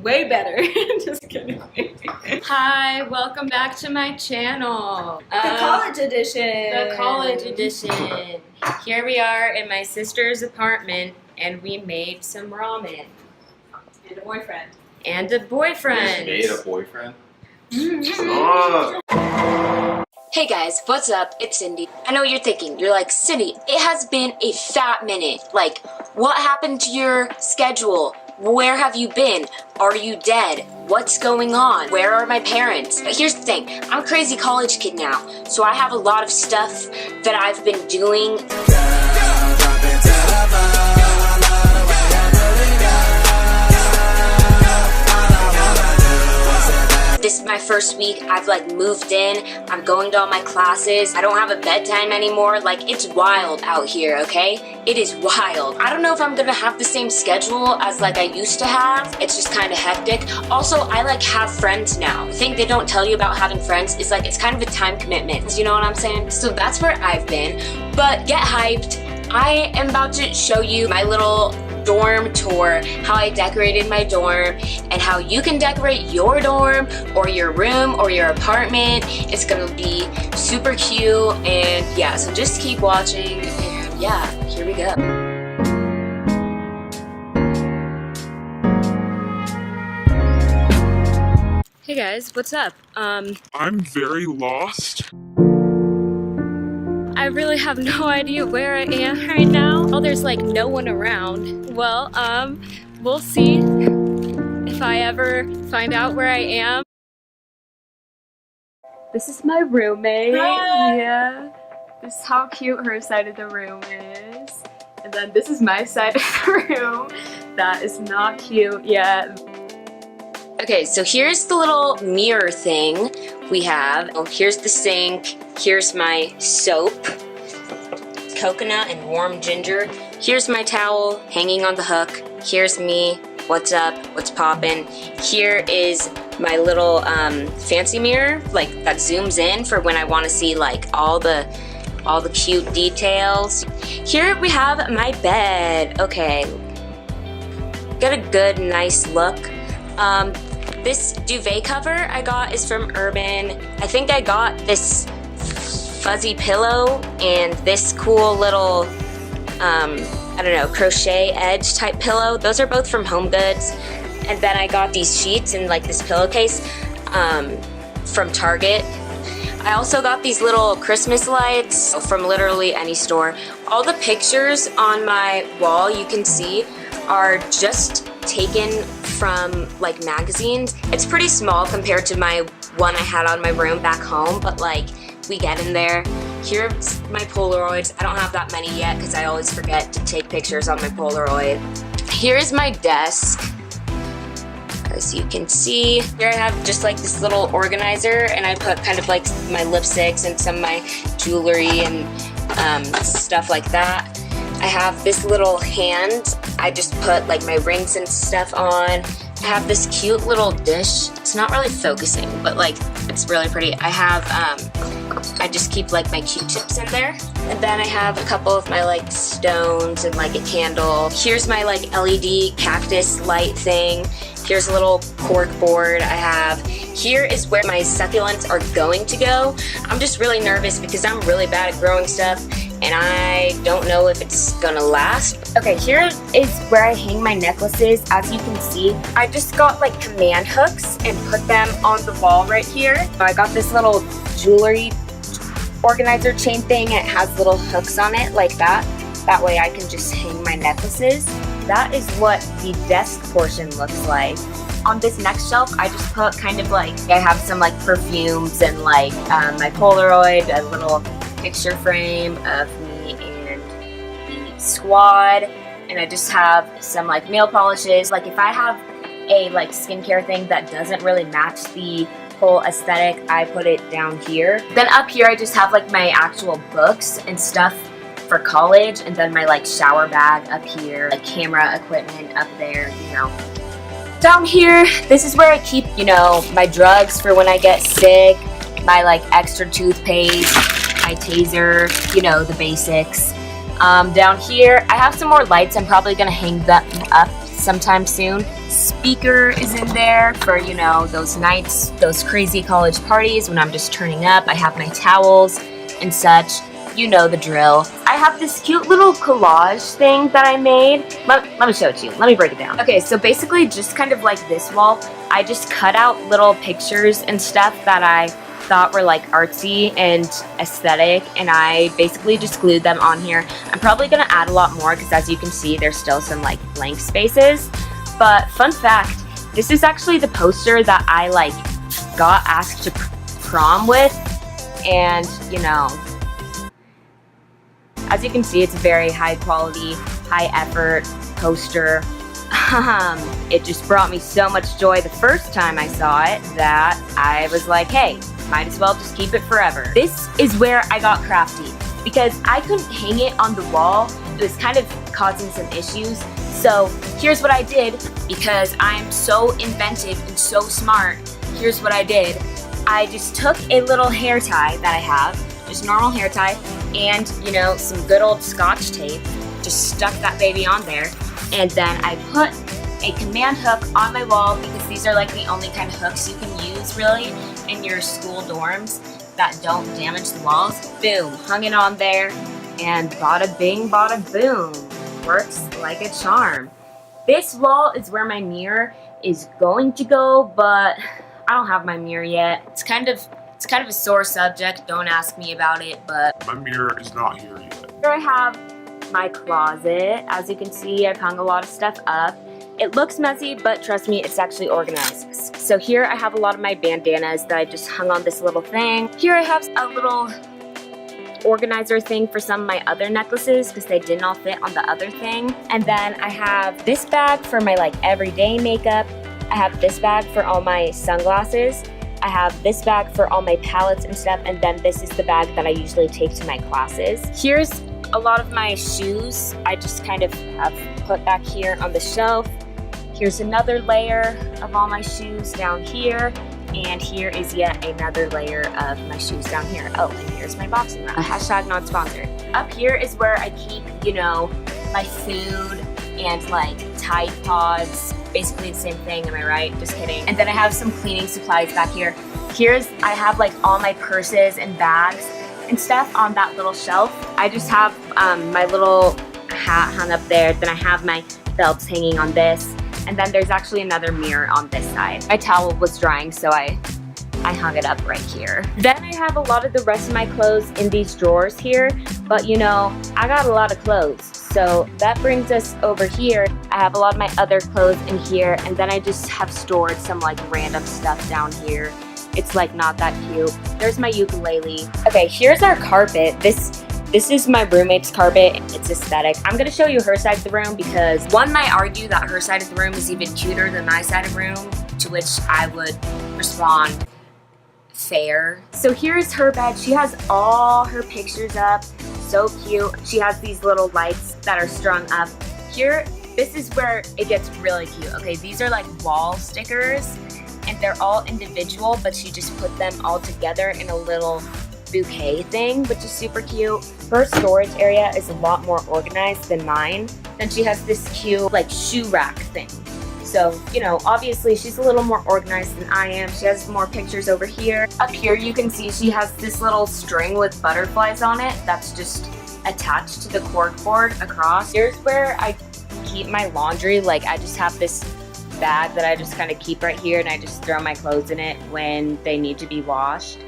way better. Just kidding. Hi, welcome back to my channel. The college edition. The college edition. Here we are in my sister's apartment, and we made some ramen. And a boyfriend. And a boyfriend. You made a boyfriend? Hey guys, what's up? It's Cindy. I know what you're thinking. You're like, Cindy, it has been a fat minute. Like, what happened to your schedule? Where have you been? Are you dead? What's going on? Where are my parents? But here's the thing. I'm a crazy college kid now, so I have a lot of stuff that I've been doing. This is my first week. I've like moved in. I'm going to all my classes. I don't have a bedtime anymore. Like, it's wild out here, okay? It is wild. I don't know if I'm gonna have the same schedule as like I used to have. It's just kind of hectic. Also, I like have friends now. The thing they don't tell you about having friends is like it's kind of a time commitment. You know what I'm saying? So that's where I've been. But get hyped. I am about to show you my little dorm tour, how I decorated my dorm, and how you can decorate your dorm or your room or your apartment. It's gonna be super cute, and yeah, so just keep watching, and yeah, here we go. Hey guys, what's up? I'm very lost. I really have no idea where I am right now. Oh, there's like no one around. Well, we'll see if I ever find out where I am. This is my roommate. Hi. Yeah. This is how cute her side of the room is. And then this is my side of the room. That is not cute yet. Okay, so here's the little mirror thing we have. Oh, here's the sink. Here's my soap, coconut and warm ginger. Here's my towel hanging on the hook. Here's me. What's up? What's poppin'? Here is my little fancy mirror, like that zooms in for when I want to see like all the cute details. Here we have my bed. Okay, get a good, nice look. This duvet cover I got is from Urban. I think I got this fuzzy pillow and this cool little, I don't know, crochet edge type pillow. Those are both from Home Goods. And then I got these sheets and like this pillowcase from Target. I also got these little Christmas lights from literally any store. All the pictures on my wall you can see are just taken from like magazines. It's pretty small compared to my one I had on my room back home, but like we get in there. Here's my Polaroids. I don't have that many yet because I always forget to take pictures on my Polaroid. Here's my desk. As you can see, here I have just like this little organizer, and I put kind of like my lipsticks and some of my jewelry and stuff like that. I have this little hand. I just put like my rings and stuff on. I have this cute little dish. It's not really focusing, but like it's really pretty. I have, I just keep like my Q-tips in there. And then I have a couple of my like stones and like a candle. Here's my like LED cactus light thing. Here's a little cork board I have. Here is where my succulents are going to go. I'm just really nervous because I'm really bad at growing stuff and I don't know if it's gonna last. Okay, here is where I hang my necklaces. As you can see, I just got like command hooks and put them on the wall right here. I got this little jewelry organizer chain thing. It has little hooks on it like that. That way I can just hang my necklaces. That is what the desk portion looks like. On this next shelf, I just put kind of like, I have some like perfumes and like my Polaroid, a little picture frame of me and the squad. And I just have some like nail polishes. Like if I have a like skincare thing that doesn't really match the whole aesthetic, I put it down here. Then up here, I just have like my actual books and stuff for college, and then my like shower bag up here, like camera equipment up there, you know. Down here, this is where I keep, you know, my drugs for when I get sick, my like extra toothpaste, my taser, you know, the basics. Down here, I have some more lights. I'm probably gonna hang them up sometime soon. Speaker is in there for, you know, those nights, those crazy college parties when I'm just turning up. I have my towels and such. You know the drill. I have this cute little collage thing that I made. Let me show it to you. Let me break it down. Okay, so basically just kind of like this wall, I just cut out little pictures and stuff that I thought were like artsy and aesthetic, and I basically just glued them on here. I'm probably gonna add a lot more because as you can see, there's still some like blank spaces. But fun fact, this is actually the poster that I like got asked to prom with, and you know, as you can see, it's a very high quality, high effort poster. It just brought me so much joy the first time I saw it that I was like, hey, might as well just keep it forever. This is where I got crafty because I couldn't hang it on the wall. It was kind of causing some issues. So here's what I did, because I'm so inventive and so smart. Here's what I did. I just took a little hair tie that I have, just normal hair tie, and you know, some good old Scotch tape, just stuck that baby on there, and then I put a command hook on my wall because these are like the only kind of hooks you can use really in your school dorms that don't damage the walls. Boom, hung it on there, and bada bing, bada boom. Works like a charm. This wall is where my mirror is going to go, but I don't have my mirror yet. It's kind of a sore subject, don't ask me about it, but My mirror is not here yet. here I have my closet. As you can see, I've hung a lot of stuff up. It looks messy, but trust me, it's actually organized. So here I have a lot of my bandanas that I just hung on this little thing. Here I have a little organizer thing for some of my other necklaces because they didn't all fit on the other thing. And then I have this bag for my like everyday makeup. I have this bag for all my sunglasses. I have this bag for all my palettes and stuff, and then this is the bag that I usually take to my classes. Here's a lot of my shoes. I just kind of have put back here on the shelf. Here's another layer of all my shoes down here, and here is yet another layer of my shoes down here. Oh, and here's my boxing wrap. Hashtag not sponsored. Up here is where I keep, you know, my food and like Tide Pods. Basically the same thing, am I right? Just kidding. And then I have some cleaning supplies back here. I have like all my purses and bags and stuff on that little shelf. I just have my little hat hung up there. Then I have my belts hanging on this. And then there's actually another mirror on this side. My towel was drying, so I hung it up right here. Then I have a lot of the rest of my clothes in these drawers here, but you know, I got a lot of clothes. So that brings us over here. I have a lot of my other clothes in here, and then I just have stored some like random stuff down here. It's like not that cute. There's my ukulele. Okay, here's our carpet. This is my roommate's carpet. It's aesthetic. I'm gonna show you her side of the room because one might argue that her side of the room is even cuter than my side of the room, to which I would respond, fair. So here's her bed. She has all her pictures up. So cute. She has these little lights that are strung up. Here, this is where it gets really cute. Okay, these are like wall stickers and they're all individual, but she just put them all together in a little bouquet thing, which is super cute. Her storage area is a lot more organized than mine. Then she has this cute like shoe rack thing. So, you know, obviously she's a little more organized than I am. She has more pictures over here. Up here you can see she has this little string with butterflies on it that's just attached to the cork board across. Here's where I keep my laundry. Like I just have this bag that I just kind of keep right here and I just throw my clothes in it when they need to be washed.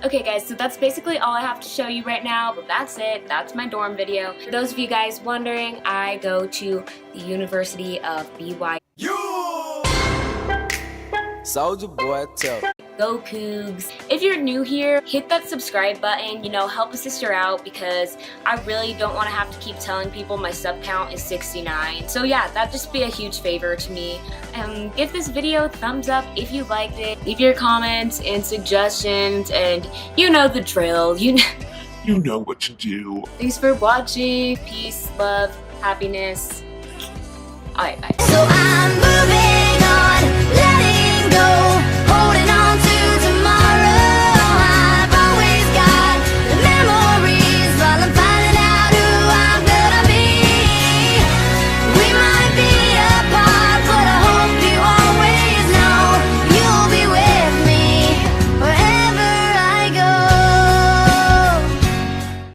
Okay guys, so that's basically all I have to show you right now, but that's it. That's my dorm video. For those of you guys wondering, I go to the University of BYU. Soldier boy, tell. Go Cougs. If you're new here, hit that subscribe button, you know, help a sister out because I really don't want to have to keep telling people my sub count is 69. So yeah, that'd just be a huge favor to me. Give this video a thumbs up if you liked it. Leave your comments and suggestions and you know the drill. You know what to do. Thanks for watching. Peace, love, happiness. Alright, bye. So